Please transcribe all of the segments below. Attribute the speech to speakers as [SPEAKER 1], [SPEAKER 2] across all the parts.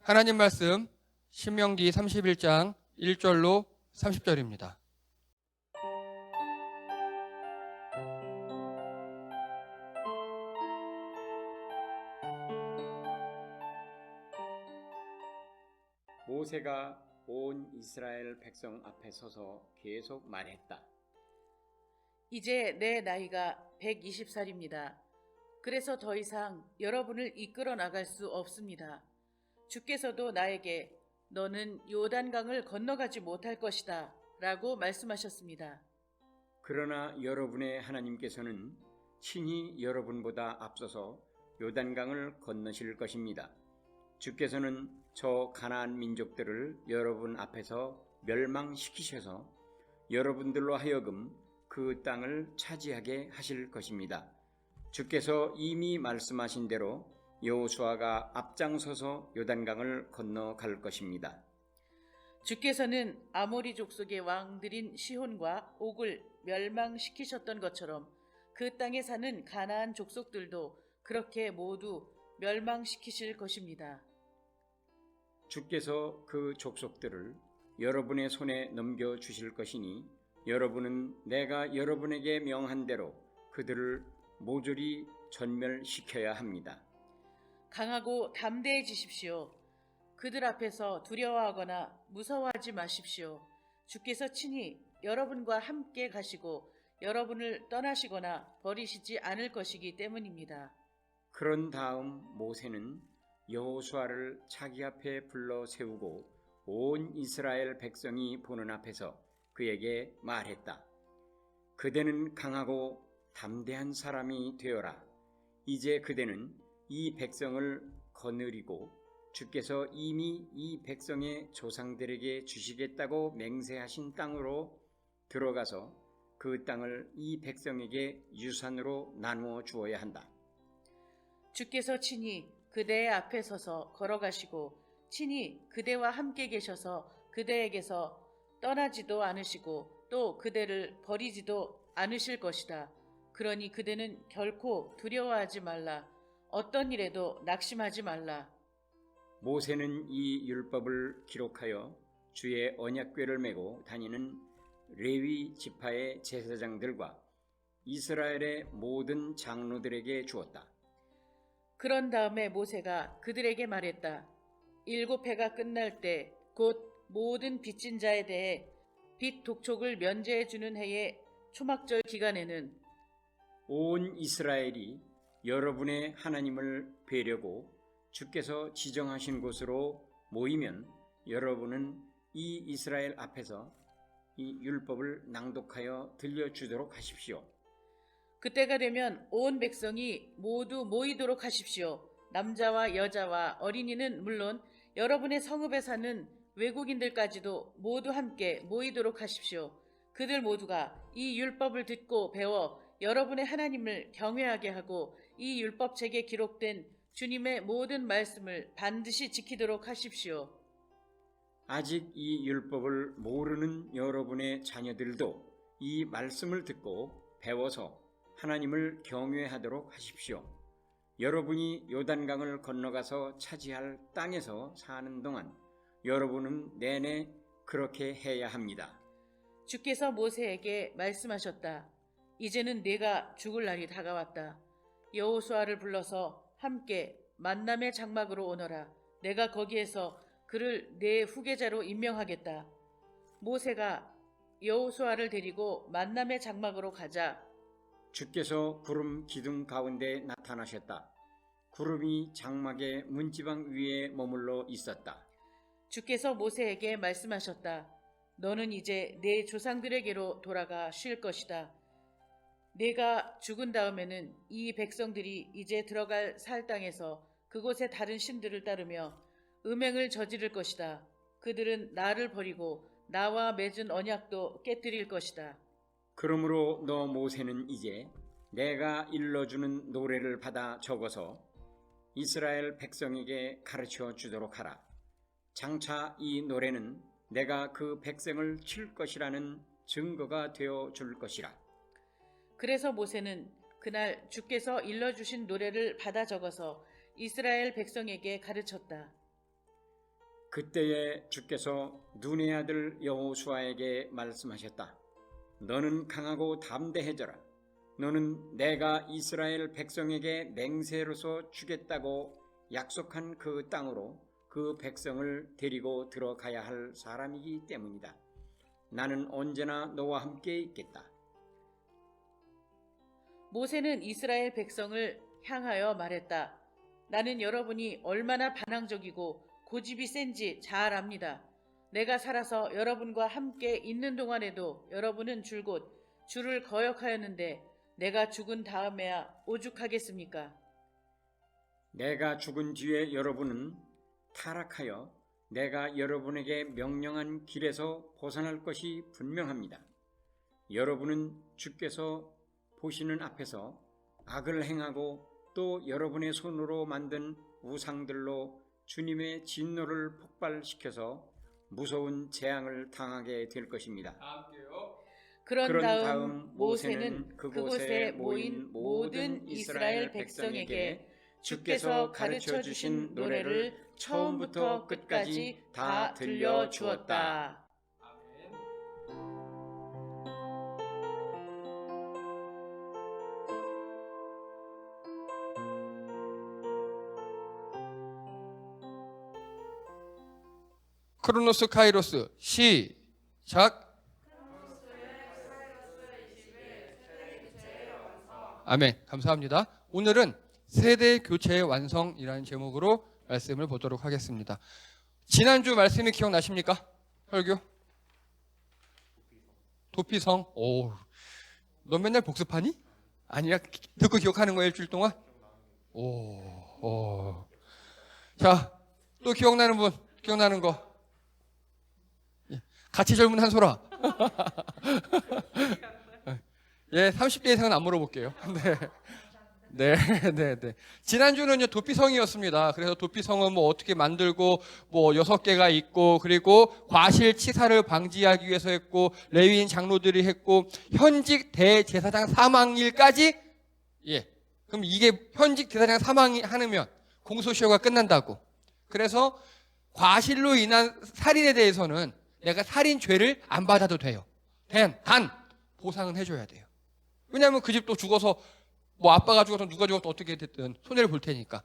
[SPEAKER 1] 하나님 말씀 신명기 31장 1절로 30절입니다.
[SPEAKER 2] 모세가 온 이스라엘 백성 앞에 서서 계속 말했다.
[SPEAKER 3] 이제 내 나이가 120살입니다. 그래서 더 이상 여러분을 이끌어 나갈 수 없습니다. 주께서도 나에게 너는 요단강을 건너가지 못할 것이다 라고 말씀하셨습니다.
[SPEAKER 2] 그러나 여러분의 하나님께서는 친히 여러분보다 앞서서 요단강을 건너실 것입니다. 주께서는 저 가나안 민족들을 여러분 앞에서 멸망시키셔서 여러분들로 하여금 그 땅을 차지하게 하실 것입니다. 주께서 이미 말씀하신 대로 여호수아가 앞장서서 요단강을 건너갈 것입니다.
[SPEAKER 3] 주께서는 아모리 족속의 왕들인 시혼과 옥을 멸망시키셨던 것처럼 그 땅에 사는 가나안 족속들도 그렇게 모두 멸망시키실 것입니다.
[SPEAKER 2] 주께서 그 족속들을 여러분의 손에 넘겨주실 것이니 여러분은 내가 여러분에게 명한 대로 그들을 모조리 전멸시켜야 합니다.
[SPEAKER 3] 강하고 담대해지십시오. 그들 앞에서 두려워하거나 무서워하지 마십시오. 주께서 친히 여러분과 함께 가시고 여러분을 떠나시거나 버리시지 않을 것이기 때문입니다.
[SPEAKER 2] 그런 다음 모세는 여호수아를 자기 앞에 불러 세우고 온 이스라엘 백성이 보는 앞에서 그에게 말했다. 그대는 강하고 담대한 사람이 되어라. 이제 그대는 이 백성을 거느리고 주께서 이미 이 백성의 조상들에게 주시겠다고 맹세하신 땅으로 들어가서 그 땅을 이 백성에게 유산으로 나누어 주어야 한다.
[SPEAKER 3] 주께서 친히 그대의 앞에 서서 걸어가시고 친히 그대와 함께 계셔서 그대에게서 떠나지도 않으시고 또 그대를 버리지도 않으실 것이다. 그러니 그대는 결코 두려워하지 말라. 어떤 일에도 낙심하지 말라.
[SPEAKER 2] 모세는 이 율법을 기록하여 주의 언약궤를 메고 다니는 레위 지파의 제사장들과 이스라엘의 모든 장로들에게 주었다.
[SPEAKER 3] 그런 다음에 모세가 그들에게 말했다. 7해가 끝날 때 곧 모든 빚진 자에 대해 빚 독촉을 면제해 주는 해의 초막절 기간에는
[SPEAKER 2] 온 이스라엘이 여러분의 하나님을 뵈려고 주께서 지정하신 곳으로 모이면 여러분은 이 이스라엘 앞에서 이 율법을 낭독하여 들려주도록 하십시오.
[SPEAKER 3] 그때가 되면 온 백성이 모두 모이도록 하십시오. 남자와 여자와 어린이는 물론 여러분의 성읍에 사는 외국인들까지도 모두 함께 모이도록 하십시오. 그들 모두가 이 율법을 듣고 배워 여러분의 하나님을 경외하게 하고 이 율법책에 기록된 주님의 모든 말씀을 반드시 지키도록 하십시오.
[SPEAKER 2] 아직 이 율법을 모르는 여러분의 자녀들도 이 말씀을 듣고 배워서 하나님을 경외하도록 하십시오. 여러분이 요단강을 건너가서 차지할 땅에서 사는 동안 여러분은 내내 그렇게 해야 합니다.
[SPEAKER 3] 주께서 모세에게 말씀하셨다. 이제는 네가 죽을 날이 다가왔다. 여호수아를 불러서 함께 만남의 장막으로 오너라. 내가 거기에서 그를 내 후계자로 임명하겠다. 모세가 여호수아를 데리고 만남의 장막으로 가자.
[SPEAKER 2] 주께서 구름 기둥 가운데 나타나셨다. 구름이 장막의 문지방 위에 머물러 있었다.
[SPEAKER 3] 주께서 모세에게 말씀하셨다. 너는 이제 내 조상들에게로 돌아가 쉴 것이다. 내가 죽은 다음에는 이 백성들이 이제 들어갈 살 땅에서 그곳의 다른 신들을 따르며 음행을 저지를 것이다. 그들은 나를 버리고 나와 맺은 언약도 깨뜨릴 것이다.
[SPEAKER 2] 그러므로 너 모세는 이제 내가 일러주는 노래를 받아 적어서 이스라엘 백성에게 가르쳐 주도록 하라. 장차 이 노래는 내가 그 백성을 칠 것이라는 증거가 되어 줄 것이라.
[SPEAKER 3] 그래서 모세는 그날 주께서 일러주신 노래를 받아 적어서 이스라엘 백성에게 가르쳤다.
[SPEAKER 2] 그때에 주께서 눈의 아들 여호수아에게 말씀하셨다. 너는 강하고 담대해져라. 너는 내가 이스라엘 백성에게 맹세로서 주겠다고 약속한 그 땅으로 그 백성을 데리고 들어가야 할 사람이기 때문이다. 나는 언제나 너와 함께 있겠다.
[SPEAKER 3] 모세는 이스라엘 백성을 향하여 말했다. 나는 여러분이 얼마나 반항적이고 고집이 센지 잘 압니다. 내가 살아서 여러분과 함께 있는 동안에도 여러분은 줄곧 주를 거역하였는데 내가 죽은 다음에야 오죽하겠습니까?
[SPEAKER 2] 내가 죽은 뒤에 여러분은 타락하여 내가 여러분에게 명령한 길에서 벗어날 것이 분명합니다. 여러분은 주께서 보시는 앞에서 악을 행하고 또 여러분의 손으로 만든 우상들로 주님의 진노를 폭발시켜서 무서운 재앙을 당하게 될 것입니다.
[SPEAKER 3] 그런 다음 모세는 그곳에 모인 모든 이스라엘 백성에게 주께서 가르쳐 주신 노래를 처음부터 끝까지 다 들려주었다.
[SPEAKER 1] 크로노스 카이로스 시작. 아멘. 감사합니다. 오늘은 세대 교체의 완성이라는 제목으로 말씀을 보도록 하겠습니다. 지난주 말씀이 기억나십니까? 설교? 도피성. 오, 너 맨날 복습하니? 아니야, 듣고 기억하는 거야 일주일 동안? 오. 자, 또 기억나는 분, 기억나는 거. 같이 젊은 한소라. 예, 30대 이상은 안 물어볼게요. 네. 지난주는요, 도피성이었습니다. 그래서 도피성은 뭐 어떻게 만들고, 뭐 6개가 있고, 그리고 과실치사를 방지하기 위해서 했고, 레위인 장로들이 했고, 현직 대제사장 사망일까지, 예. 그럼 이게 현직 대사장 사망이 하면 공소시효가 끝난다고. 그래서 과실로 인한 살인에 대해서는 내가 살인 죄를 안 받아도 돼요. 단 보상은 해줘야 돼요. 왜냐하면 그 집 또 죽어서 뭐 아빠가 죽어서 누가 죽어서 어떻게 됐든 손해를 볼 테니까.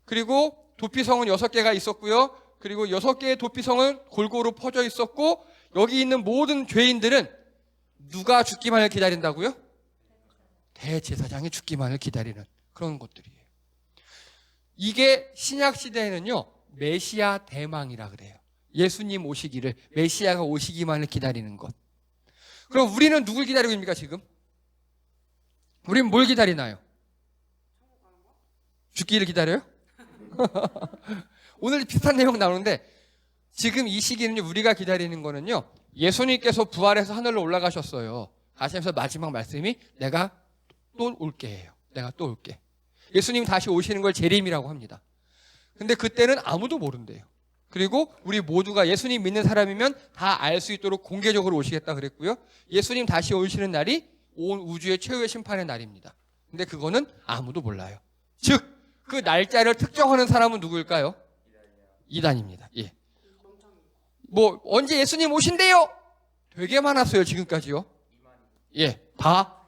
[SPEAKER 1] 그리고 도피성은 6개가 있었고요. 그리고 6개의 도피성은 골고루 퍼져 있었고, 여기 있는 모든 죄인들은 누가 죽기만을 기다린다고요? 대제사장이 죽기만을 기다리는 그런 것들이에요. 이게 신약 시대에는요, 메시아 대망이라 그래요. 예수님 오시기를, 메시아가 오시기만을 기다리는 것. 그럼 우리는 누굴 기다리고 있습니까 지금? 우린 뭘 기다리나요? 죽기를 기다려요? 오늘 비슷한 내용 나오는데, 지금 이 시기는 우리가 기다리는 거는요, 예수님께서 부활해서 하늘로 올라가셨어요. 가시면서 마지막 말씀이 내가 또 올게예요. 내가 또 올게. 예수님 다시 오시는 걸 재림이라고 합니다. 근데 그때는 아무도 모른대요. 그리고 우리 모두가 예수님 믿는 사람이면 다 알 수 있도록 공개적으로 오시겠다 그랬고요. 예수님 다시 오시는 날이 온 우주의 최후의 심판의 날입니다. 근데 그거는 아무도 몰라요. 즉, 그 날짜를 특정하는 사람은 누구일까요? 이단입니다. 예. 뭐 언제 예수님 오신대요? 되게 많았어요, 지금까지요. 예, 다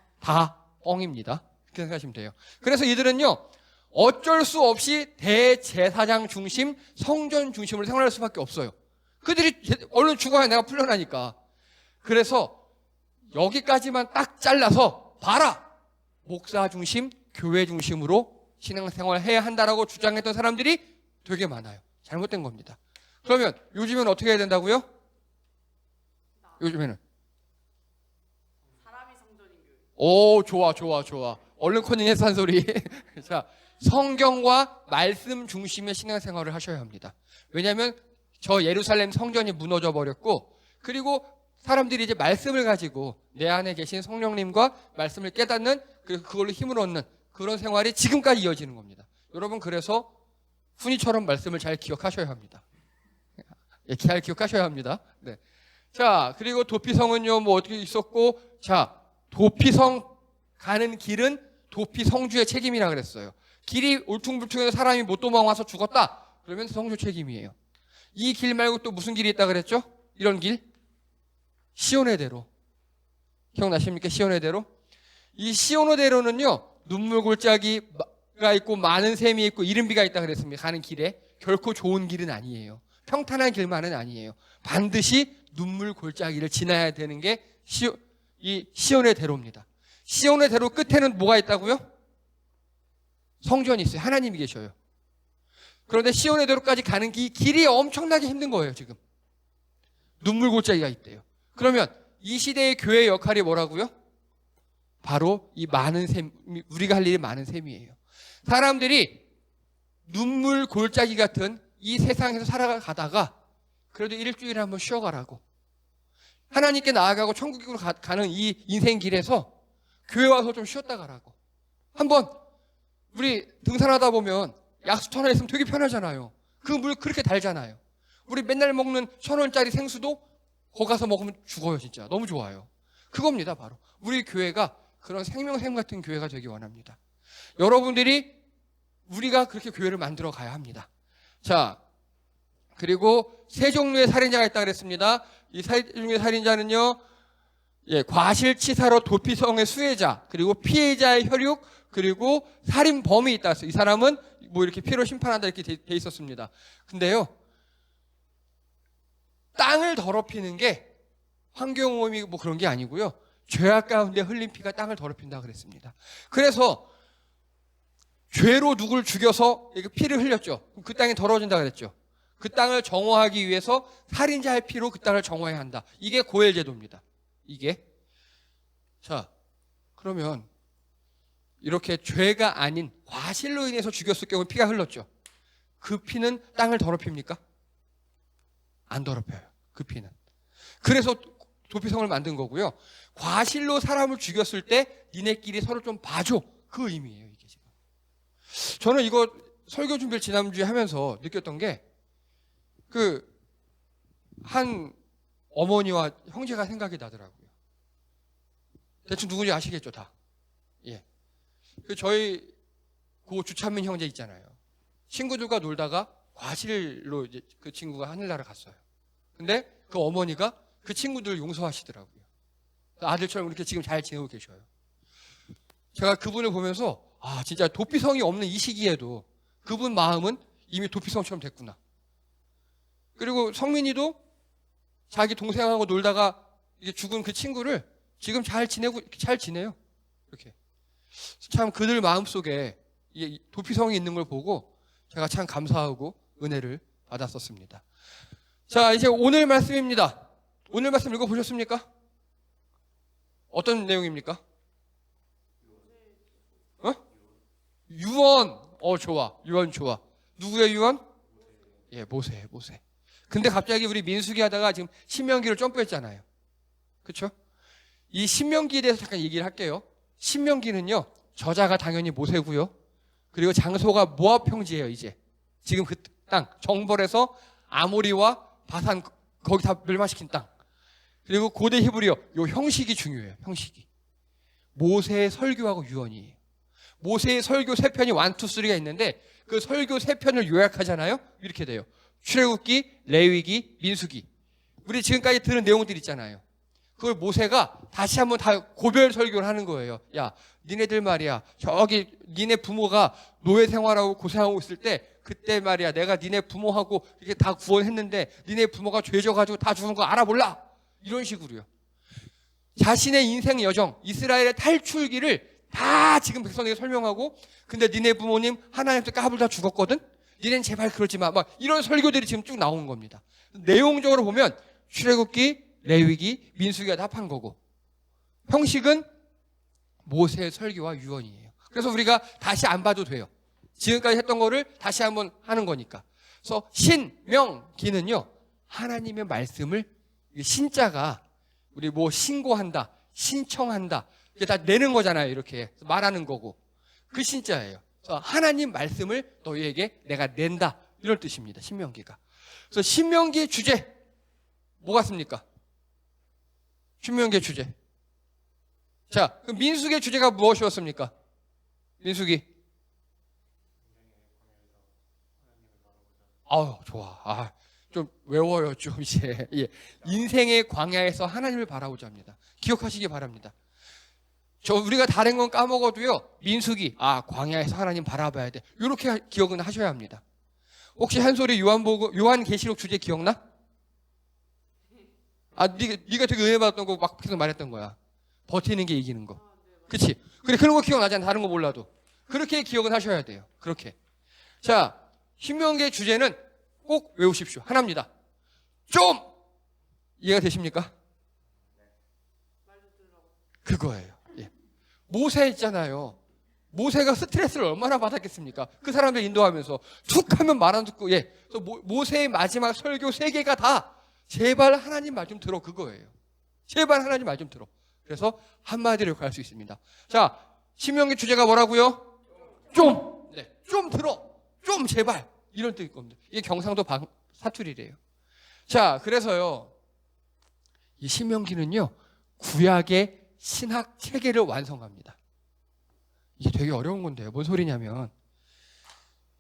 [SPEAKER 1] 뻥입니다. 그렇게 생각하시면 돼요. 그래서 이들은요, 어쩔 수 없이 대제사장 중심, 성전 중심으로 생활할 수밖에 없어요. 그들이 얼른 죽어야 내가 풀려나니까. 그래서 여기까지만 딱 잘라서 봐라! 목사 중심, 교회 중심으로 신앙생활을 해야 한다라고 주장했던 사람들이 되게 많아요. 잘못된 겁니다. 그러면 요즘엔 어떻게 해야 된다고요? 요즘에는
[SPEAKER 4] 사람이 성전인 교회.
[SPEAKER 1] 오, 좋아. 얼른 커닝해서 한 소리. 자, 성경과 말씀 중심의 신앙생활을 하셔야 합니다. 왜냐하면 저 예루살렘 성전이 무너져 버렸고, 그리고 사람들이 이제 말씀을 가지고 내 안에 계신 성령님과 말씀을 깨닫는, 그리고 그걸로 힘을 얻는 그런 생활이 지금까지 이어지는 겁니다. 여러분, 그래서 훈이처럼 말씀을 잘 기억하셔야 합니다. 잘 기억하셔야 합니다. 네. 자, 그리고 도피성은요, 뭐 어떻게 있었고, 자, 도피성 가는 길은 도피성주의 책임이라 그랬어요. 길이 울퉁불퉁해서 사람이 못 도망와서 죽었다. 그러면 성주 책임이에요. 이 길 말고 또 무슨 길이 있다 그랬죠? 이런 길? 시온의 대로. 기억나십니까? 시온의 대로? 이 시온의 대로는요, 눈물 골짜기가 있고 많은 샘이 있고 이른비가 있다 그랬습니다. 가는 길에. 결코 좋은 길은 아니에요. 평탄한 길만은 아니에요. 반드시 눈물 골짜기를 지나야 되는 게 이 시온의 대로입니다. 시온의 대로 끝에는 뭐가 있다고요? 성전이 있어요. 하나님이 계셔요. 그런데 시온의 대로까지 가는 길이 엄청나게 힘든 거예요, 지금. 눈물 골짜기가 있대요. 그러면 이 시대의 교회의 역할이 뭐라고요? 바로 이 많은 셈, 우리가 할 일이 많은 셈이에요. 사람들이 눈물 골짜기 같은 이 세상에서 살아가다가 그래도 일주일에 한번 쉬어가라고. 하나님께 나아가고 천국으로 가는 이 인생 길에서 교회 와서 좀 쉬었다 가라고. 한번 우리 등산하다 보면 약수터 하나 있으면 되게 편하잖아요. 그 물 그렇게 달잖아요. 우리 맨날 먹는 1,000원짜리 생수도 거기 가서 먹으면 죽어요, 진짜. 너무 좋아요. 그겁니다, 바로. 우리 교회가 그런 생명샘 같은 교회가 되기 원합니다. 여러분들이 우리가 그렇게 교회를 만들어 가야 합니다. 자, 그리고 세 종류의 살인자가 있다 그랬습니다. 이 세 종류의 살인자는요, 과실치사로 도피성의 수혜자, 그리고 피해자의 혈육, 그리고 살인범이 있다 했어요. 이 사람은 뭐 이렇게 피로 심판한다 이렇게 돼 있었습니다. 근데요, 땅을 더럽히는 게 환경오염이 뭐 그런 게 아니고요. 죄악 가운데 흘린 피가 땅을 더럽힌다 그랬습니다. 그래서 죄로 누굴 죽여서 피를 흘렸죠. 그 땅이 더러워진다 그랬죠. 그 땅을 정화하기 위해서 살인자의 피로 그 땅을 정화해야 한다. 이게 고엘 제도입니다. 이게. 자, 그러면 이렇게 죄가 아닌 과실로 인해서 죽였을 경우 피가 흘렀죠. 그 피는 땅을 더럽힙니까? 안 더럽혀요. 그 피는. 그래서 도피성을 만든 거고요. 과실로 사람을 죽였을 때 니네끼리 서로 좀 봐줘. 그 의미예요, 이게 지금. 저는 이거 설교 준비를 지난주에 하면서 느꼈던 게 한 어머니와 형제가 생각이 나더라고요. 대충 누군지 아시겠죠, 다. 예. 저희 고 주찬민 형제 있잖아요. 친구들과 놀다가 과실로 이제 그 친구가 하늘나라 갔어요. 근데 그 어머니가 그 친구들을 용서하시더라고요. 아들처럼 이렇게 지금 잘 지내고 계셔요. 제가 그분을 보면서 진짜 도피성이 없는 이 시기에도 그분 마음은 이미 도피성처럼 됐구나. 그리고 성민이도 자기 동생하고 놀다가 이제 죽은 그 친구를 지금 잘 지내요. 이렇게. 참 그들 마음속에 도피성이 있는 걸 보고 제가 참 감사하고 은혜를 받았었습니다. 자, 이제 오늘 말씀입니다. 오늘 말씀 읽어보셨습니까? 어떤 내용입니까? 유언. 좋아. 유언 좋아. 누구의 유언? 모세. 근데 갑자기 우리 민수기 하다가 지금 신명기를 점프했잖아요. 그렇죠? 이 신명기에 대해서 잠깐 얘기를 할게요. 신명기는요, 저자가 당연히 모세고요. 그리고 장소가 모압 평지예요, 이제. 지금 그 땅, 정벌에서 아모리와 바산, 거기 다 멸망시킨 땅. 그리고 고대 히브리어, 요 형식이 중요해요, 형식이. 모세의 설교하고 유언이에요. 모세의 설교 3편이 1, 2, 3가 있는데 그 설교 3편을 요약하잖아요. 이렇게 돼요. 출애굽기, 레위기, 민수기. 우리 지금까지 들은 내용들 있잖아요. 그걸 모세가 다시 한번 다 고별 설교를 하는 거예요. 야, 니네들 말이야. 저기 니네 부모가 노예 생활하고 고생하고 있을 때 그때 말이야. 내가 니네 부모하고 이렇게 다 구원했는데 니네 부모가 죄져가지고 다 죽은 거 알아 몰라? 이런 식으로요. 자신의 인생 여정, 이스라엘의 탈출기를 다 지금 백성에게 설명하고, 근데 니네 부모님 하나님한테 까불다 죽었거든? 니네는 제발 그러지 마. 막 이런 설교들이 지금 쭉 나오는 겁니다. 내용적으로 보면 출애굽기, 레위기, 민수기가 다 합한 거고, 형식은 모세의 설교와 유언이에요. 그래서 우리가 다시 안 봐도 돼요. 지금까지 했던 거를 다시 한번 하는 거니까. 그래서 신명기는요, 하나님의 말씀을, 신자가 우리 뭐 신고한다, 신청한다, 이게 다 내는 거잖아요. 이렇게 말하는 거고, 그 신자예요. 그래서 하나님 말씀을 너희에게 내가 낸다, 이런 뜻입니다. 신명기가. 그래서 신명기의 주제 뭐 같습니까? 신명기의 주제. 자, 그럼 민수기의 주제가 무엇이었습니까? 민수기. 좋아. 좀 외워요, 좀 이제. 예. 인생의 광야에서 하나님을 바라보자 합니다. 기억하시기 바랍니다. 우리가 다른 건 까먹어도요, 민수기, 광야에서 하나님 바라봐야 돼. 이렇게 기억은 하셔야 합니다. 혹시 한 소리 요한계시록 주제 기억나? 네가 되게 은혜 받았던 거 막 계속 말했던 거야. 버티는 게 이기는 거. 그치? 그래, 그런 거 기억나잖아. 다른 거 몰라도. 그렇게 기억은 하셔야 돼요. 그렇게. 자, 신명기의 주제는 꼭 외우십시오. 하나입니다. 좀! 이해가 되십니까? 그거예요. 예. 모세 있잖아요. 모세가 스트레스를 얼마나 받았겠습니까? 그 사람들 인도하면서 툭 하면 말 안 듣고, 예. 그래서 모세의 마지막 설교 3개가 다 제발 하나님 말 좀 들어, 그거예요. 제발 하나님 말 좀 들어. 그래서 한마디로 갈 수 있습니다. 자, 신명기 주제가 뭐라고요? 좀! 네. 좀 들어! 좀 제발! 이런 뜻일 겁니다. 이게 경상도 사투리래요. 자, 그래서요, 이 신명기는요, 구약의 신학 체계를 완성합니다. 이게 되게 어려운 건데요. 뭔 소리냐면,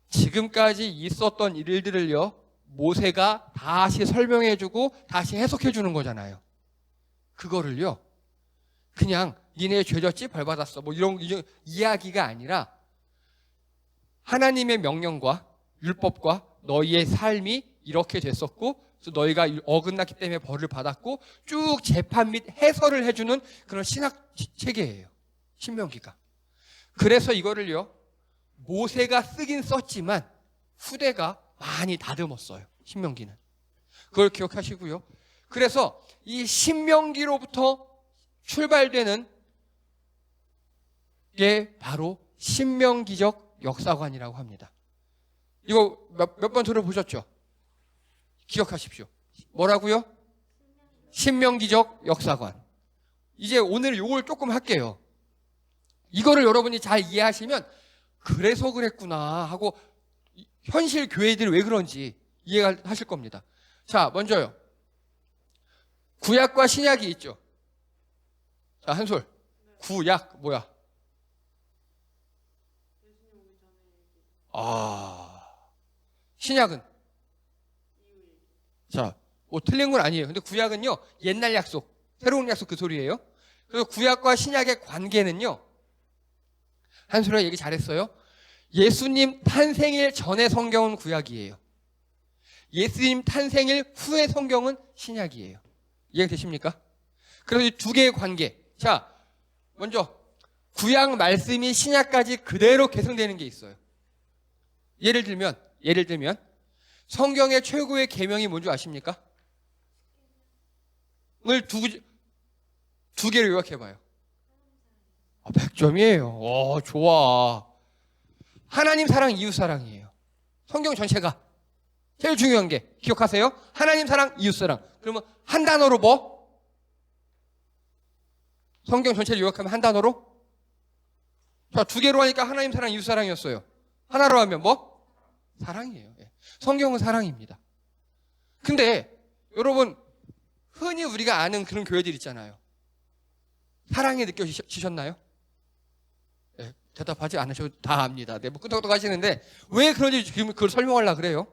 [SPEAKER 1] 지금까지 있었던 일들을요, 모세가 다시 설명해주고 다시 해석해주는 거잖아요. 그거를요, 그냥 니네 죄졌지? 벌받았어. 뭐 이런 이야기가 아니라 하나님의 명령과 율법과 너희의 삶이 이렇게 됐었고, 그래서 너희가 어긋났기 때문에 벌을 받았고, 쭉 재판 및 해설을 해주는 그런 신학 체계예요. 신명기가. 그래서 이거를요, 모세가 쓰긴 썼지만 후대가 많이 다듬었어요. 신명기는. 그걸 기억하시고요. 그래서 이 신명기로부터 출발되는 게 바로 신명기적 역사관이라고 합니다. 이거 몇 번 들어보셨죠? 기억하십시오. 뭐라고요? 신명기적 역사관. 이제 오늘 이걸 조금 할게요. 이거를 여러분이 잘 이해하시면 그래서 그랬구나 하고 현실 교회들이 왜 그런지 이해가 하실 겁니다. 자, 먼저요. 구약과 신약이 있죠. 자, 한솔. 구약 뭐야? 신약은? 자, 뭐 틀린 건 아니에요. 근데 구약은요, 옛날 약속, 새로운 약속 그 소리예요. 그래서 구약과 신약의 관계는요, 한솔이가 얘기 잘했어요. 예수님 탄생일 전의 성경은 구약이에요. 예수님 탄생일 후의 성경은 신약이에요. 이해가 되십니까? 그래서 이 두 개의 관계. 자, 먼저 구약 말씀이 신약까지 그대로 계승되는 게 있어요. 예를 들면 성경의 최고의 계명이 뭔지 아십니까? 을 두 개로 요약해봐요. 100점이에요. 좋아. 하나님 사랑, 이웃 사랑이에요. 성경 전체가. 제일 중요한 게 기억하세요? 하나님 사랑, 이웃 사랑. 그러면 한 단어로 뭐? 성경 전체를 요약하면 한 단어로? 자, 두 개로 하니까 하나님 사랑, 이웃 사랑이었어요. 하나로 하면 뭐? 사랑이에요. 성경은 사랑입니다. 근데 여러분, 흔히 우리가 아는 그런 교회들 있잖아요. 사랑이 느껴지셨나요? 네, 대답하지 않으셔도 다 압니다. 네, 뭐 끄덕끄덕 하시는데 왜 그런지 지금 그걸 설명하려고 그래요.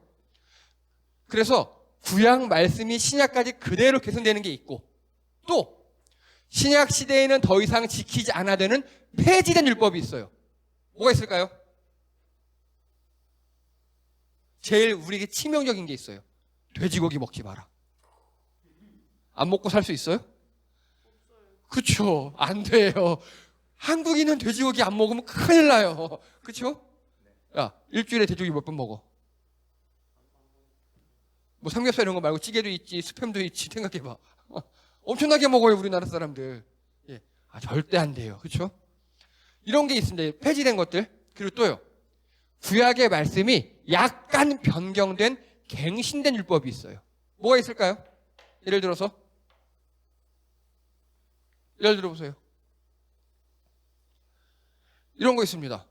[SPEAKER 1] 그래서 구약 말씀이 신약까지 그대로 계승되는 게 있고, 또 신약 시대에는 더 이상 지키지 않아야 되는 폐지된 율법이 있어요. 뭐가 있을까요? 제일 우리에게 치명적인 게 있어요. 돼지고기 먹지 마라. 안 먹고 살 수 있어요? 그쵸. 안 돼요. 한국인은 돼지고기 안 먹으면 큰일 나요. 그쵸? 야, 일주일에 돼지고기 몇 번 먹어? 뭐 삼겹살 이런 거 말고 찌개도 있지, 스팸도 있지, 생각해봐. 엄청나게 먹어요, 우리나라 사람들. 예. 절대 안 돼요. 그쵸? 이런 게 있습니다. 폐지된 것들. 그리고 또요. 구약의 말씀이 약간 변경된 갱신된 율법이 있어요. 뭐가 있을까요? 예를 들어보세요. 이런 거 있습니다.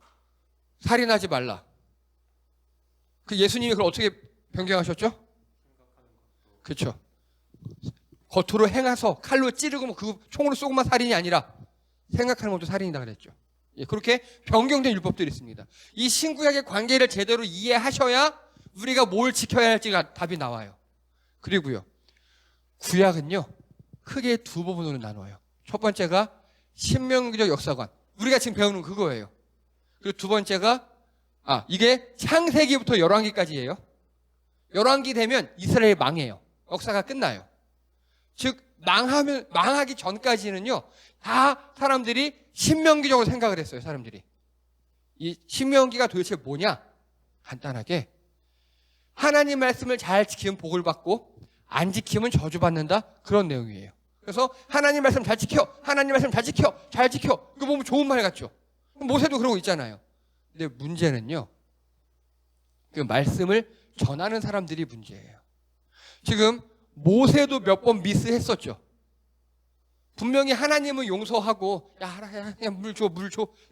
[SPEAKER 1] 살인하지 말라. 그 예수님이 그걸 어떻게 변경하셨죠? 그렇죠. 겉으로 행해서 칼로 찌르고 그 총으로 쏘고만 살인이 아니라 생각하는 것도 살인이다 그랬죠. 예, 그렇게 변경된 율법들이 있습니다. 이 신구약의 관계를 제대로 이해하셔야 우리가 뭘 지켜야 할지가 답이 나와요. 그리고요, 구약은요, 크게 두 부분으로 나눠요. 첫 번째가 신명기적 역사관. 우리가 지금 배우는 그거예요. 그리고 두 번째가, 이게 창세기부터 열왕기까지예요. 열왕기 되면 이스라엘이 망해요. 역사가 끝나요. 즉, 망하기 전까지는요, 다 사람들이 신명기적으로 생각을 했어요, 사람들이. 이 신명기가 도대체 뭐냐? 간단하게, 하나님 말씀을 잘 지키면 복을 받고, 안 지키면 저주받는다? 그런 내용이에요. 그래서 하나님 말씀 잘 지켜! 하나님 말씀 잘 지켜! 잘 지켜! 이거 보면 좋은 말 같죠? 모세도 그러고 있잖아요. 근데 문제는요, 그 말씀을 전하는 사람들이 문제예요. 지금 모세도 몇 번 미스했었죠. 분명히 하나님은 용서하고, 야, 물 줘.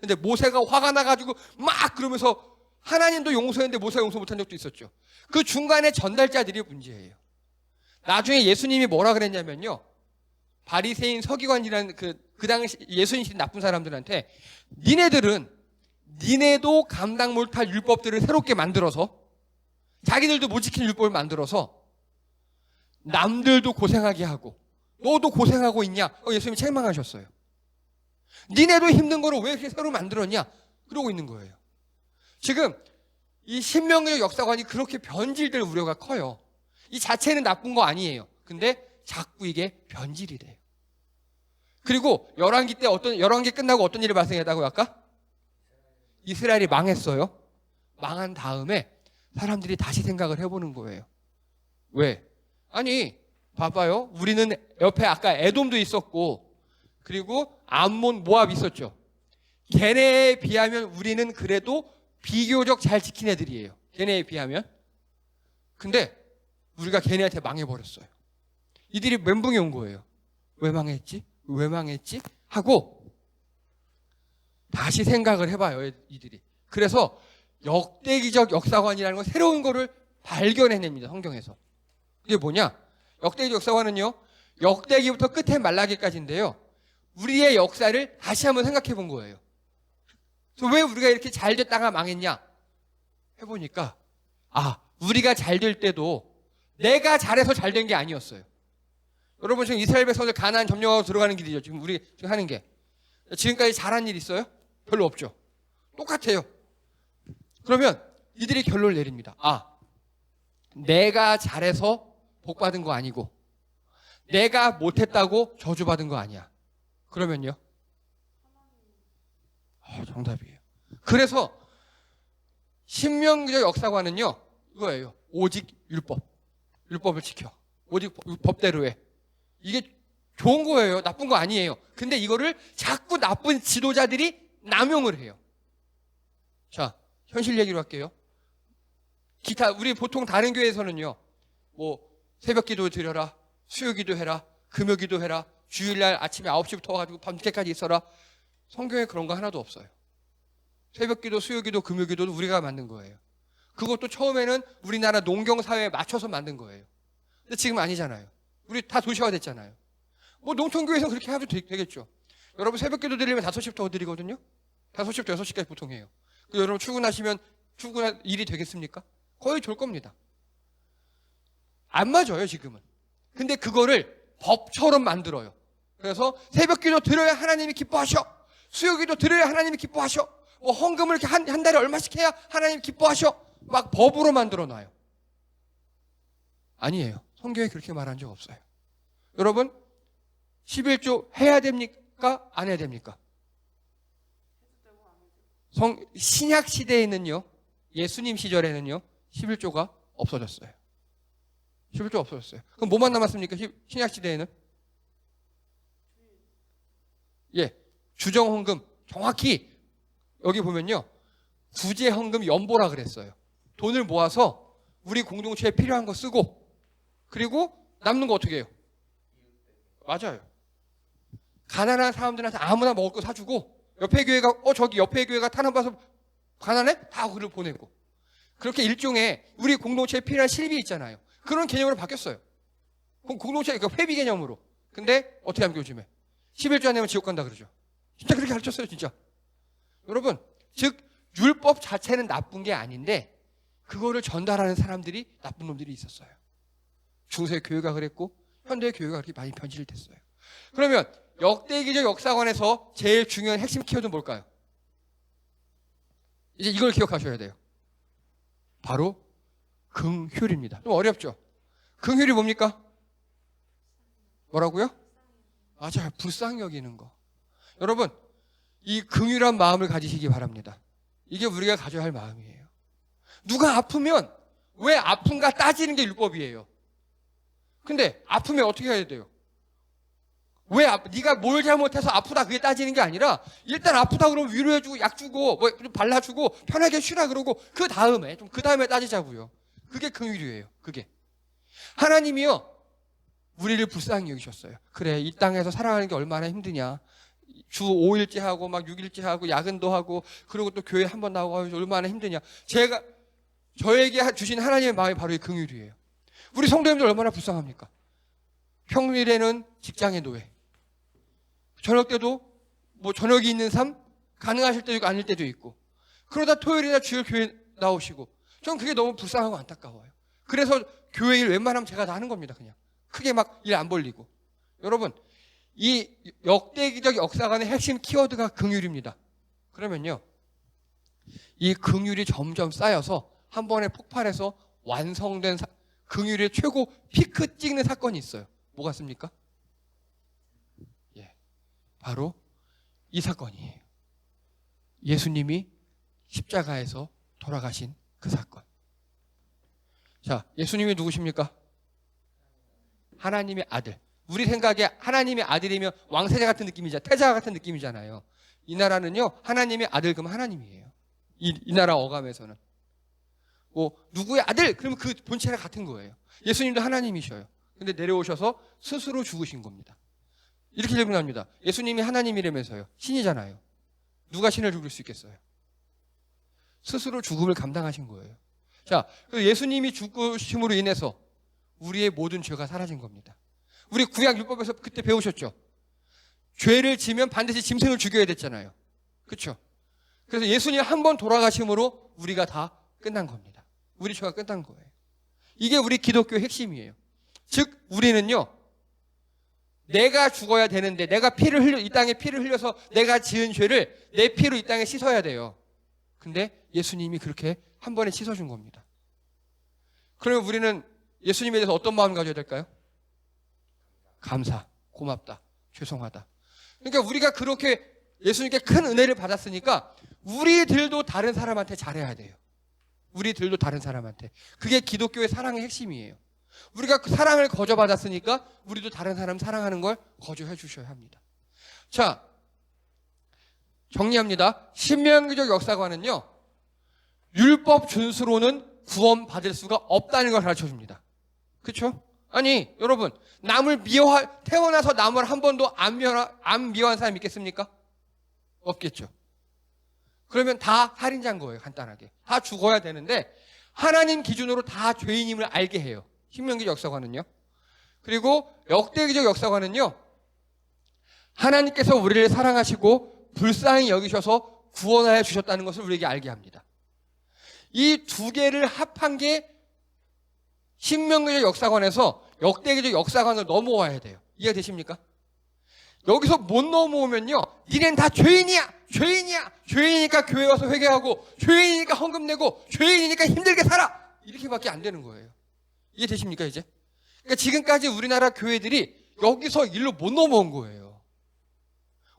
[SPEAKER 1] 근데 모세가 화가 나가지고 막 그러면서 하나님도 용서했는데 모세가 용서 못한 적도 있었죠. 그 중간에 전달자들이 문제예요. 나중에 예수님이 뭐라 그랬냐면요, 바리새인 서기관이라는 그 당시 예수님이 나쁜 사람들한테, 니네도 감당 못할 율법들을 새롭게 만들어서, 자기들도 못 지키는 율법을 만들어서 남들도 고생하게 하고 너도 고생하고 있냐? 예수님이 책망하셨어요. 니네도 힘든 거를 왜 이렇게 새로 만들었냐? 그러고 있는 거예요. 지금 이 신명기적 역사관이 그렇게 변질될 우려가 커요. 이 자체는 나쁜 거 아니에요. 근데 자꾸 이게 변질이 돼요. 그리고 열왕기 끝나고 어떤 일이 발생했다고요, 아까? 이스라엘이 망했어요. 망한 다음에 사람들이 다시 생각을 해보는 거예요. 왜? 아니, 봐봐요. 우리는 옆에 아까 에돔도 있었고, 그리고 암몬, 모압 있었죠. 걔네에 비하면 우리는 그래도 비교적 잘 지킨 애들이에요. 걔네에 비하면. 근데 우리가 걔네한테 망해버렸어요. 이들이 멘붕이 온 거예요. 왜 망했지? 하고 다시 생각을 해봐요, 이들이. 그래서 역대기적 역사관이라는 건 새로운 거를 발견해냅니다, 성경에서. 이게 뭐냐? 역대기적 역사관은요, 역대기부터 끝에 말라기까지인데요, 우리의 역사를 다시 한번 생각해 본 거예요. 그래서 왜 우리가 이렇게 잘 됐다가 망했냐? 해보니까, 우리가 잘 될 때도 내가 잘해서 잘 된 게 아니었어요. 여러분, 지금 이스라엘 백성들 가나안 점령하고 들어가는 길이죠. 지금 우리 지금 하는 게. 지금까지 잘한 일 있어요? 별로 없죠. 똑같아요. 그러면 이들이 결론을 내립니다. 내가 잘해서 복 받은 거 아니고 내가 못했다고 저주받은 거 아니야. 그러면요? 정답이에요. 그래서 신명기적 역사관은요, 이거예요. 오직 율법을 지켜. 오직 법대로 해. 이게 좋은 거예요. 나쁜 거 아니에요. 근데 이거를 자꾸 나쁜 지도자들이 남용을 해요. 자, 현실 얘기로 할게요. 우리 보통 다른 교회에서는요, 새벽 기도 드려라, 수요 기도 해라, 금요 기도 해라, 주일날 아침에 9시부터 와가지고 밤늦게까지 있어라. 성경에 그런 거 하나도 없어요. 새벽 기도, 수요 기도, 금요 기도도 우리가 만든 거예요. 그것도 처음에는 우리나라 농경사회에 맞춰서 만든 거예요. 근데 지금 아니잖아요. 우리 다 도시화 됐잖아요. 농촌교회에서 그렇게 해도 되겠죠. 여러분 새벽 기도 드리면 5시부터 드리거든요. 5시부터 6시까지 보통 해요. 여러분 출근하시면 출근 일이 되겠습니까? 거의 줄 겁니다. 안 맞아요, 지금은. 근데 그거를 법처럼 만들어요. 그래서 새벽 기도 드려야 하나님이 기뻐하셔. 수요 기도 드려야 하나님이 기뻐하셔. 헌금을 이렇게 한 달에 얼마씩 해야 하나님이 기뻐하셔. 막 법으로 만들어 놔요. 아니에요. 성경에 그렇게 말한 적 없어요. 여러분, 11조 해야 됩니까? 안 해야 됩니까? 신약 시대에는요, 예수님 시절에는요, 11조가 없어졌어요. 11조 없어졌어요. 그럼 뭐만 남았습니까? 신약 시대에는? 주정 헌금. 정확히 여기 보면요, 구제 헌금 연보라 그랬어요. 돈을 모아서 우리 공동체에 필요한 거 쓰고, 그리고 남는 거 어떻게 해요? 맞아요. 가난한 사람들한테 아무나 먹을 거 사주고, 옆에 교회가 탄압받아서 가난해? 다 그걸 보내고. 그렇게 일종의 우리 공동체에 필요한 실비 있잖아요. 그런 개념으로 바뀌었어요. 공동체, 회비 개념으로. 근데 어떻게 합니까, 요즘에? 11조 안 내면 지옥 간다 그러죠. 진짜 그렇게 가르쳤어요, 진짜. 여러분, 즉 율법 자체는 나쁜 게 아닌데 그거를 전달하는 사람들이 나쁜 놈들이 있었어요. 중세 교회가 그랬고 현대 교회가 그렇게 많이 변질됐어요. 그러면 역대기적 역사관에서 제일 중요한 핵심 키워드는 뭘까요? 이제 이걸 기억하셔야 돼요. 바로 긍휼입니다. 좀 어렵죠? 긍휼이 뭡니까? 뭐라고요? 맞아요. 불쌍히 여기는 거. 여러분, 이 긍휼한 마음을 가지시기 바랍니다. 이게 우리가 가져야 할 마음이에요. 누가 아프면 왜 아픈가 따지는 게 율법이에요. 근데 아프면 어떻게 해야 돼요? 네가 뭘 잘못해서 아프다 그게 따지는 게 아니라 일단 아프다 그러면 위로해주고 약 주고 뭐 좀 발라주고 편하게 쉬라 그러고 그 다음에 따지자고요. 그게 긍휼이에요. 그게 하나님이요 우리를 불쌍히 여기셨어요. 그래 이 땅에서 살아가는 게 얼마나 힘드냐. 주 5일째 하고 막 6일째 하고 야근도 하고 그리고 또 교회 한 번 나오고 얼마나 힘드냐. 저에게 주신 하나님의 마음이 바로 이 긍휼이에요. 우리 성도님들 얼마나 불쌍합니까? 평일에는 직장의 노예, 저녁 때도 뭐 저녁이 있는 삶 가능하실 때도 있고 아닐 때도 있고 그러다 토요일이나 주일 교회 나오시고 전 그게 너무 불쌍하고 안타까워요. 그래서 교회 일 웬만하면 제가 다 하는 겁니다. 그냥 크게 막 일 안 벌리고. 여러분 이 역대기적 역사관의 핵심 키워드가 긍휼입니다. 그러면요 이 긍휼이 점점 쌓여서 한 번에 폭발해서 완성된 긍휼의 최고 피크 찍는 사건이 있어요. 뭐 같습니까? 예, 바로 이 사건이에요. 예수님이 십자가에서 돌아가신 그 사건. 자, 예수님이 누구십니까? 하나님의 아들. 우리 생각에 하나님의 아들이면 왕세자 같은 느낌이잖아요. 태자 같은 느낌이잖아요. 이 나라는요 하나님의 아들 그러면 하나님이에요. 이 나라 어감에서는 뭐 누구의 아들 그러면 그 본체랑 같은 거예요. 예수님도 하나님이셔요. 근데 내려오셔서 스스로 죽으신 겁니다. 이렇게 질문합니다. 예수님이 하나님이라면서요. 신이잖아요. 누가 신을 죽일 수 있겠어요? 스스로 죽음을 감당하신 거예요. 자, 예수님이 죽으심으로 인해서 우리의 모든 죄가 사라진 겁니다. 우리 구약 율법에서 그때 배우셨죠? 죄를 지면 반드시 짐승을 죽여야 됐잖아요. 그렇죠? 그래서 예수님 한 번 돌아가심으로 우리가 다 끝난 겁니다. 우리 죄가 끝난 거예요. 이게 우리 기독교의 핵심이에요. 즉 우리는요 내가 죽어야 되는데 내가 이 땅에 피를 흘려서 내가 지은 죄를 내 피로 이 땅에 씻어야 돼요. 근데 예수님이 그렇게 한 번에 씻어준 겁니다. 그러면 우리는 예수님에 대해서 어떤 마음을 가져야 될까요? 감사, 고맙다, 죄송하다. 그러니까 우리가 그렇게 예수님께 큰 은혜를 받았으니까 우리들도 다른 사람한테 잘해야 돼요. 우리들도 다른 사람한테. 그게 기독교의 사랑의 핵심이에요. 우리가 그 사랑을 거저받았으니까 우리도 다른 사람 사랑하는 걸 거저해 주셔야 합니다. 자, 정리합니다. 신명기적 역사관은요 율법 준수로는 구원받을 수가 없다는 걸 가르쳐줍니다. 그렇죠? 아니 여러분 태어나서 남을 한 번도 안 미워한 사람이 있겠습니까? 없겠죠. 그러면 다 살인자인 거예요. 간단하게 다 죽어야 되는데 하나님 기준으로 다 죄인임을 알게 해요. 신명기적 역사관은요. 그리고 역대기적 역사관은요 하나님께서 우리를 사랑하시고 불쌍히 여기셔서 구원하여 주셨다는 것을 우리에게 알게 합니다. 이 두 개를 합한 게 신명기적 역사관에서 역대기적 역사관을 넘어와야 돼요. 이해가 되십니까? 여기서 못 넘어오면요 니넨 다 죄인이니까 교회 와서 회개하고 죄인이니까 헌금 내고 죄인이니까 힘들게 살아 이렇게밖에 안 되는 거예요. 이해되십니까 이제? 그러니까 지금까지 우리나라 교회들이 여기서 일로 못 넘어온 거예요.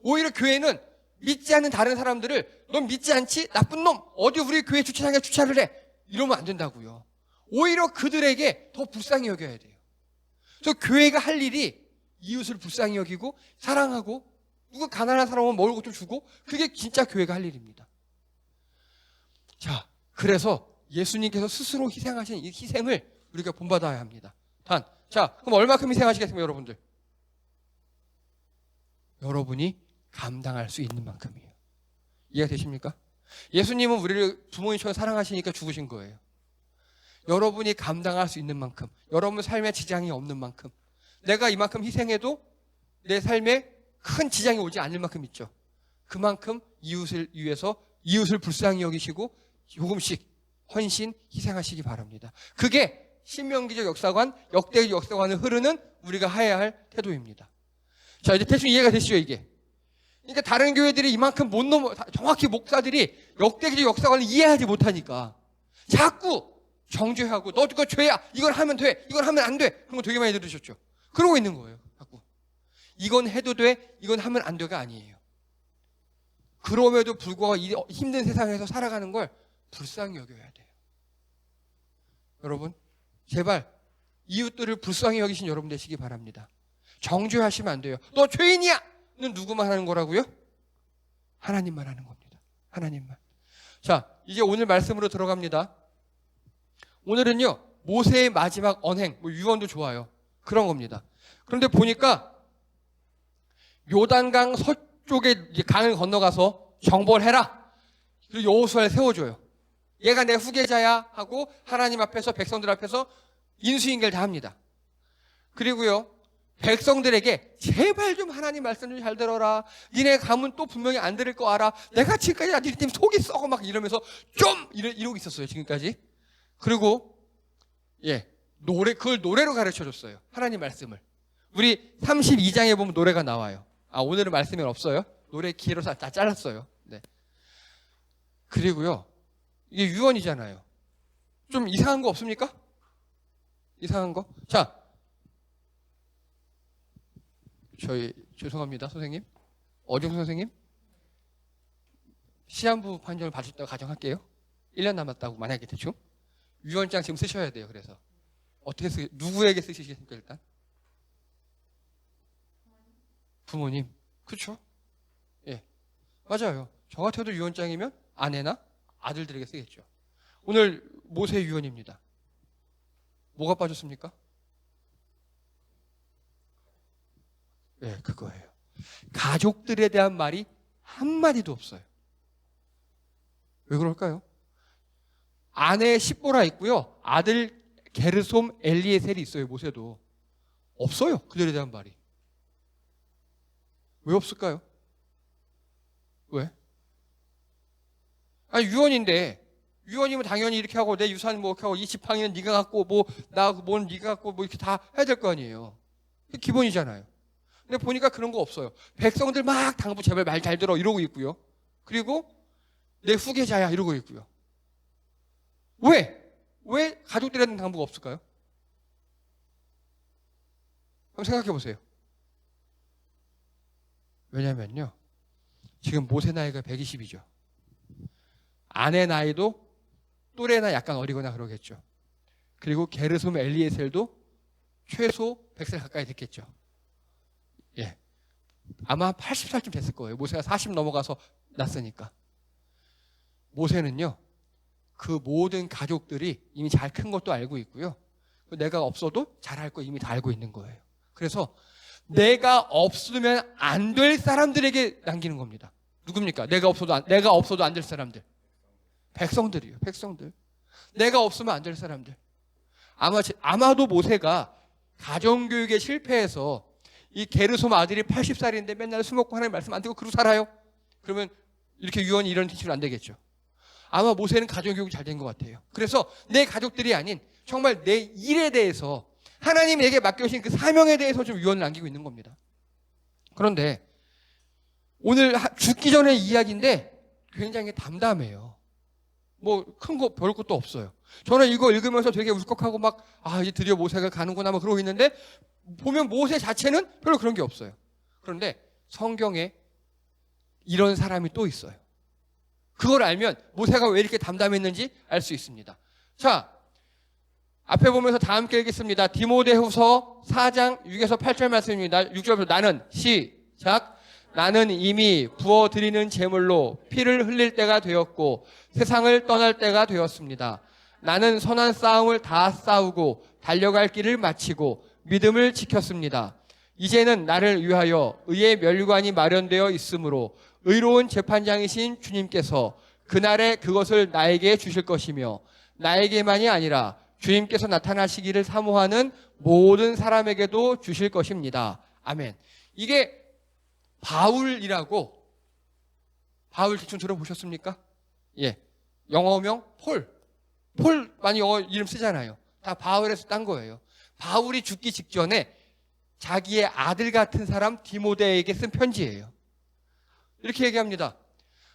[SPEAKER 1] 오히려 교회는 믿지 않는 다른 사람들을 넌 믿지 않지? 나쁜 놈 어디 우리 교회 주차장에 주차를 해 이러면 안 된다고요. 오히려 그들에게 더 불쌍히 여겨야 돼요. 그래서 교회가 할 일이 이웃을 불쌍히 여기고 사랑하고 누가 가난한 사람은 먹을 것 좀 주고 그게 진짜 교회가 할 일입니다. 자, 그래서 예수님께서 스스로 희생하신 이 희생을 우리가 본받아야 합니다. 자, 그럼 얼마큼 희생하시겠습니까, 여러분들? 여러분이 감당할 수 있는 만큼이에요. 이해가 되십니까? 예수님은 우리를 부모님처럼 사랑하시니까 죽으신 거예요. 여러분이 감당할 수 있는 만큼, 여러분 삶에 지장이 없는 만큼, 내가 이만큼 희생해도 내 삶에 큰 지장이 오지 않을 만큼 있죠. 그만큼 이웃을 위해서 이웃을 불쌍히 여기시고 조금씩 헌신, 희생하시기 바랍니다. 그게 신명기적 역사관, 역대적 역사관을 흐르는 우리가 해야 할 태도입니다. 자, 이제 대충 이해가 되시죠, 이게? 그러니까 다른 교회들이 이만큼 못 넘어, 정확히 목사들이 역대적 역사관을 이해하지 못하니까 자꾸 정죄하고 너 그거 죄야, 이걸 하면 돼, 이걸 하면 안 돼, 그런 거 되게 많이 들으셨죠? 그러고 있는 거예요, 자꾸. 이건 해도 돼, 이건 하면 안 돼가 아니에요. 그럼에도 불구하고 이 힘든 세상에서 살아가는 걸 불쌍히 여겨야 돼요. 여러분, 제발 이웃들을 불쌍히 여기신 여러분 되시기 바랍니다. 정죄하시면 안 돼요. 너 죄인이야! 는 누구만 하는 거라고요? 하나님만 하는 겁니다. 하나님만. 자, 이제 오늘 말씀으로 들어갑니다. 오늘은요, 모세의 마지막 언행, 뭐 유언도 좋아요. 그런 겁니다. 그런데 보니까 요단강 서쪽에 이제 강을 건너가서 정벌 해라. 그리고 여호수아를 세워줘요. 얘가 내 후계자야 하고 하나님 앞에서 백성들 앞에서 인수인계를 다 합니다. 그리고요, 백성들에게 제발 좀 하나님 말씀 좀 잘 들어라. 니네 가면 또 분명히 안 들을 거 알아. 내가 지금까지 니네 때문에 속이 썩어 막 이러면서 좀 이러고 있었어요, 지금까지. 그리고 그걸 노래로 가르쳐 줬어요. 하나님 말씀을. 우리 32장에 보면 노래가 나와요. 오늘은 말씀이 없어요. 노래 기회로 다 잘랐어요. 네. 그리고요, 이게 유언이잖아요. 좀 이상한 거 없습니까? 이상한 거? 자, 죄송합니다, 선생님. 어정수 선생님. 시한부 판정을 받으셨다고 가정할게요. 1년 남았다고 만약에 대충. 유언장 지금 쓰셔야 돼요. 그래서 어떻게 누구에게 쓰시겠습니까? 일단 부모님. 그렇죠? 예, 맞아요. 저 같아도 유언장이면 아내나 아들들에게 쓰겠죠. 오늘 모세 유언입니다. 뭐가 빠졌습니까? 예, 그거예요. 가족들에 대한 말이 한마디도 없어요. 왜 그럴까요? 아내 십보라 있고요. 아들 게르솜 엘리에셀이 있어요. 모세도. 없어요. 그들에 대한 말이. 왜 없을까요? 왜? 유언이면 당연히 이렇게 하고 내 유산 뭐 이렇게 하고 이 지팡이는 네가 갖고 뭐 나 뭔 네가 갖고 뭐 이렇게 다 해야 될 거 아니에요. 그게 기본이잖아요. 근데 보니까 그런 거 없어요. 백성들 막 당부 제발 말 잘 들어 이러고 있고요. 그리고 내 후계자야 이러고 있고요. 왜 가족들에는 당부가 없을까요? 한번 생각해 보세요. 왜냐면요, 지금 모세 나이가 120이죠. 아내 나이도 또래나 약간 어리거나 그러겠죠. 그리고 게르솜 엘리에셀도 최소 100살 가까이 됐겠죠. 예, 아마 80살쯤 됐을 거예요. 모세가 40 넘어가서 났으니까. 모세는요, 그 모든 가족들이 이미 잘 큰 것도 알고 있고요. 내가 없어도 잘할 거 이미 다 알고 있는 거예요. 그래서 내가 없으면 안 될 사람들에게 남기는 겁니다. 누굽니까? 내가 없어도 안 될 사람들. 백성들이요, 백성들. 내가 없으면 안 될 사람들. 아마도 모세가 가정교육에 실패해서 이 게르솜 아들이 80살인데 맨날 술 먹고 하나님 말씀 안 듣고 그러고 살아요. 그러면 이렇게 유언이 이런 뜻으로 안 되겠죠. 아마 모세는 가정교육이 잘 된 것 같아요. 그래서 내 가족들이 아닌 정말 내 일에 대해서 하나님 내게 맡겨주신 그 사명에 대해서 좀 유언을 남기고 있는 겁니다. 그런데 오늘 죽기 전에 이야기인데 굉장히 담담해요. 뭐 큰 거 별 것도 없어요. 저는 이거 읽으면서 되게 울컥하고 막 이제 드디어 모세가 가는구나 뭐 그러고 있는데 보면 모세 자체는 별로 그런 게 없어요. 그런데 성경에 이런 사람이 또 있어요. 그걸 알면 모세가 왜 이렇게 담담했는지 알 수 있습니다. 자, 앞에 보면서 다 함께 읽겠습니다. 디모데후서 4장 6에서 8절 말씀입니다. 6절부터 나는 시작. 나는 이미 부어드리는 제물로 피를 흘릴 때가 되었고 세상을 떠날 때가 되었습니다. 나는 선한 싸움을 다 싸우고 달려갈 길을 마치고 믿음을 지켰습니다. 이제는 나를 위하여 의의 멸관이 마련되어 있으므로 의로운 재판장이신 주님께서 그날에 그것을 나에게 주실 것이며 나에게만이 아니라 주님께서 나타나시기를 사모하는 모든 사람에게도 주실 것입니다. 아멘. 이게 바울 대충 들어보셨습니까? 예. 영어명 폴 많이 영어 이름 쓰잖아요. 다 바울에서 딴 거예요. 바울이 죽기 직전에 자기의 아들 같은 사람 디모데에게 쓴 편지예요. 이렇게 얘기합니다.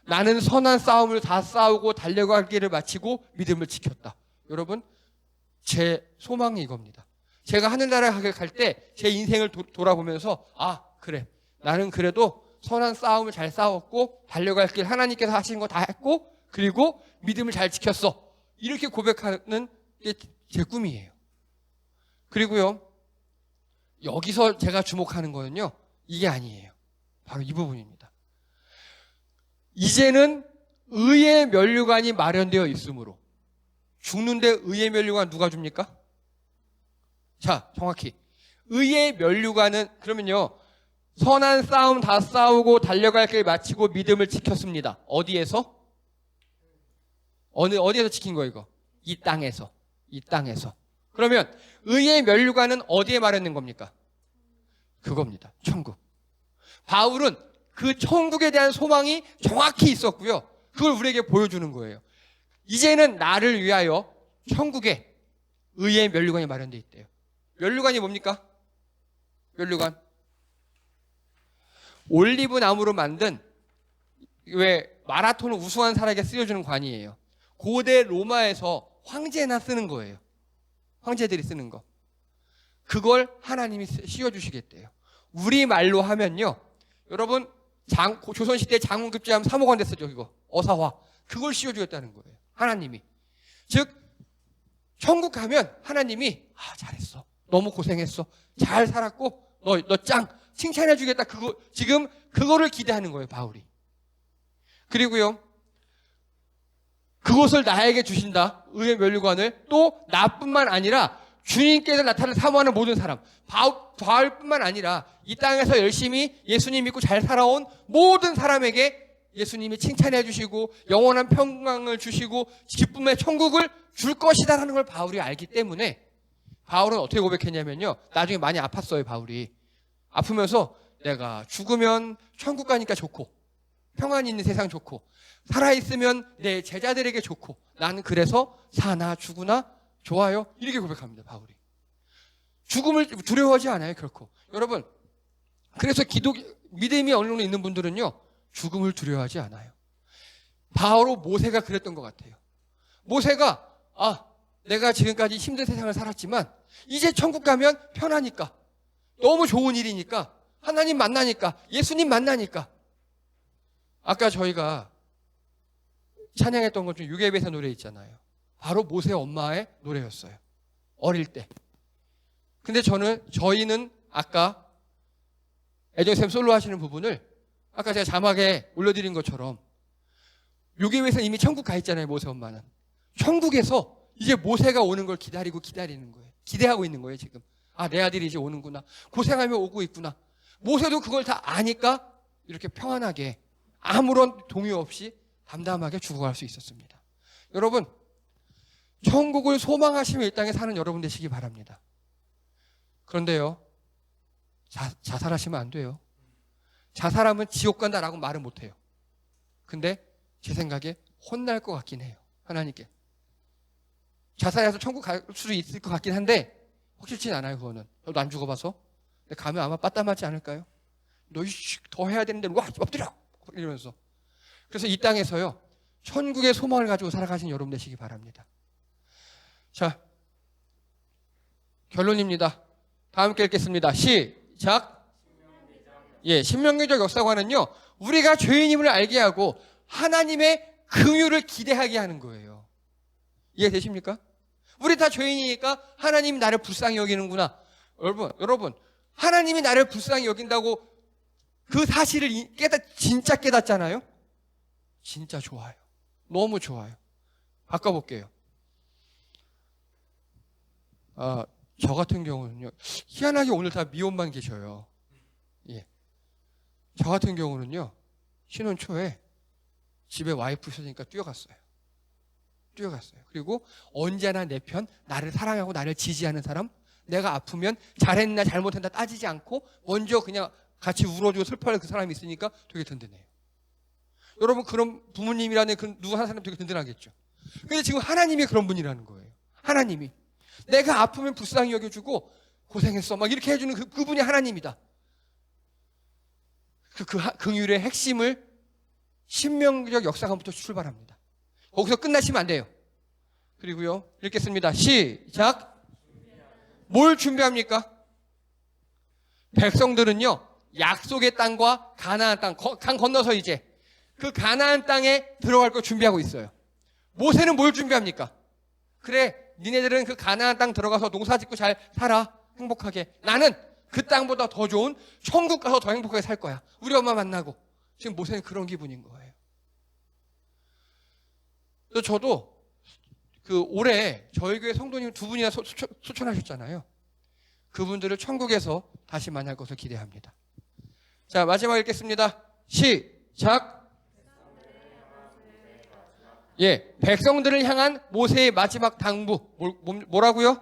[SPEAKER 1] 나는 선한 싸움을 다 싸우고 달려갈 길을 마치고 믿음을 지켰다. 여러분, 제 소망이 이겁니다. 제가 하늘나라에 갈 때 제 인생을 돌아보면서 아, 그래. 나는 그래도 선한 싸움을 잘 싸웠고 달려갈 길 하나님께서 하신 거 다 했고 그리고 믿음을 잘 지켰어. 이렇게 고백하는 게 제 꿈이에요. 그리고요, 여기서 제가 주목하는 거는요, 이게 아니에요. 바로 이 부분입니다. 이제는 의의 면류관이 마련되어 있으므로 죽는데 의의 면류관 누가 줍니까? 자, 정확히 의의 면류관은 그러면요, 선한 싸움 다 싸우고 달려갈 길 마치고 믿음을 지켰습니다. 어디에서? 어디에서 지킨 거예요, 이거? 이 땅에서. 이 땅에서. 그러면 의의 면류관은 어디에 마련된 겁니까? 그겁니다. 천국. 바울은 그 천국에 대한 소망이 정확히 있었고요. 그걸 우리에게 보여주는 거예요. 이제는 나를 위하여 천국에 의의 면류관이 마련되어 있대요. 면류관이 뭡니까? 면류관. 올리브 나무로 만든 왜 마라톤을 우승한 사람에게 쓰여주는 관이에요. 고대 로마에서 황제나 쓰는 거예요. 황제들이 쓰는 거. 그걸 하나님이 씌워주시겠대요. 우리말로 하면요, 여러분 조선시대 장훈급제하면 사모관 됐었죠. 이거 어사화. 그걸 씌워주겠다는 거예요. 하나님이. 즉 천국 가면 하나님이 잘했어. 너무 고생했어. 잘 살았고 너 짱. 칭찬해주겠다. 지금 그거를 기대하는 거예요, 바울이. 그리고요, 그것을 나에게 주신다. 의의 면류관을. 또 나뿐만 아니라 주님께서 나타날 사모하는 모든 사람. 바울뿐만 아니라 이 땅에서 열심히 예수님 믿고 잘 살아온 모든 사람에게 예수님이 칭찬해 주시고 영원한 평강을 주시고 기쁨의 천국을 줄 것이다라는 걸 바울이 알기 때문에 바울은 어떻게 고백했냐면요, 나중에 많이 아팠어요. 바울이 아프면서 내가 죽으면 천국 가니까 좋고 평안이 있는 세상 좋고 살아있으면 내 제자들에게 좋고 나는 그래서 사나 죽으나 좋아요. 이렇게 고백합니다. 바울이. 죽음을 두려워하지 않아요. 결코. 여러분, 그래서 믿음이 어느 정도 있는 분들은요, 죽음을 두려워하지 않아요. 바로 모세가 그랬던 것 같아요. 모세가 내가 지금까지 힘든 세상을 살았지만 이제 천국 가면 편하니까, 너무 좋은 일이니까, 하나님 만나니까, 예수님 만나니까. 아까 저희가 찬양했던 것 중에 유괴배사 노래 있잖아요. 바로 모세 엄마의 노래였어요. 어릴 때. 근데 저희는 아까 애정쌤 솔로 하시는 부분을 아까 제가 자막에 올려드린 것처럼 유괴배사 이미 천국 가 있잖아요. 모세 엄마는. 천국에서 이제 모세가 오는 걸 기다리는 거예요. 기대하고 있는 거예요, 지금. 내 아들이 이제 오는구나. 고생하며 오고 있구나. 모세도 그걸 다 아니까 이렇게 평안하게 아무런 동요 없이 담담하게 죽어갈 수 있었습니다. 여러분, 천국을 소망하시며 이 땅에 사는 여러분 되시기 바랍니다. 그런데요, 자살하시면 안 돼요. 자살하면 지옥 간다라고 말은 못해요. 근데 제 생각에 혼날 것 같긴 해요. 하나님께. 자살해서 천국 갈 수도 있을 것 같긴 한데 확실치 않아요. 그거는. 저도 안 죽어봐서. 근데 가면 아마 빠따 맞지 않을까요? 너 더 해야 되는데 와 엎드려! 이러면서. 그래서 이 땅에서요, 천국의 소망을 가지고 살아가신 여러분 되시기 바랍니다. 자, 결론입니다. 다 함께 읽겠습니다. 시작. 신명기적 역사관은요, 우리가 죄인임을 알게 하고 하나님의 긍휼을 기대하게 하는 거예요. 이해되십니까? 우리 다 죄인이니까 하나님이 나를 불쌍히 여기는구나. 여러분, 하나님이 나를 불쌍히 여긴다고 그 사실을 진짜 깨닫잖아요? 진짜 좋아요. 너무 좋아요. 바꿔볼게요. 저 같은 경우는요, 희한하게 오늘 다 미혼만 계셔요. 저 같은 경우는요, 신혼 초에 집에 와이프 있으니까 뛰어갔어요. 그리고 언제나 내 편, 나를 사랑하고 나를 지지하는 사람, 내가 아프면 잘했나 잘못했나 따지지 않고 먼저 그냥 같이 울어주고 슬퍼하는 그 사람이 있으니까 되게 든든해요. 여러분, 그런 부모님이라는 누구 한 사람 되게 든든하겠죠. 근데 지금 하나님이 그런 분이라는 거예요. 하나님이. 내가 아프면 불쌍히 여겨주고 고생했어 막 이렇게 해주는 그분이 하나님이다. 그 긍휼의 핵심을 신명적 역사관부터 출발합니다. 거기서 끝나시면 안 돼요. 그리고요, 읽겠습니다. 시작. 뭘 준비합니까? 백성들은요, 약속의 땅과 가나안 땅, 강 건너서 이제 그 가나안 땅에 들어갈 걸 준비하고 있어요. 모세는 뭘 준비합니까? 그래, 니네들은 그 가나안 땅 들어가서 농사 짓고 잘 살아. 행복하게. 나는 그 땅보다 더 좋은 천국 가서 더 행복하게 살 거야. 우리 엄마 만나고. 지금 모세는 그런 기분인 거예요. 저도 그 올해 저희 교회 성도님 2분이나 소천하셨잖아요. 그분들을 천국에서 다시 만날 것을 기대합니다. 자, 마지막 읽겠습니다. 시작. 예, 백성들을 향한 모세의 마지막 당부. 뭐라고요?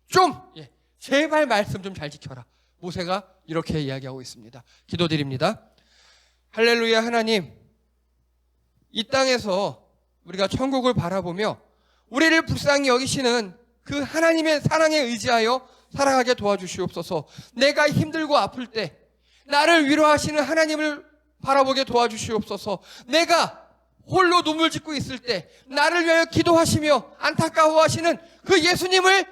[SPEAKER 1] 좀, 예, 제발 말씀 좀 잘 지켜라. 모세가 이렇게 이야기하고 있습니다. 기도드립니다. 할렐루야. 하나님, 이 땅에서 우리가 천국을 바라보며 우리를 불쌍히 여기시는 그 하나님의 사랑에 의지하여 살아가게 도와주시옵소서. 내가 힘들고 아플 때 나를 위로하시는 하나님을 바라보게 도와주시옵소서. 내가 홀로 눈물 짓고 있을 때 나를 위하여 기도하시며 안타까워하시는 그 예수님을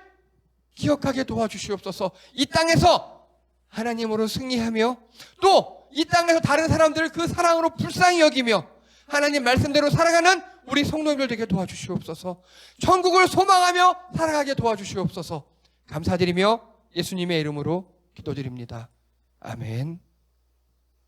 [SPEAKER 1] 기억하게 도와주시옵소서. 이 땅에서 하나님으로 승리하며 또 이 땅에서 다른 사람들을 그 사랑으로 불쌍히 여기며 하나님 말씀대로 살아가는 우리 성도님들 되게 도와주시옵소서. 천국을 소망하며 살아가게 도와주시옵소서. 감사드리며 예수님의 이름으로 기도드립니다. 아멘.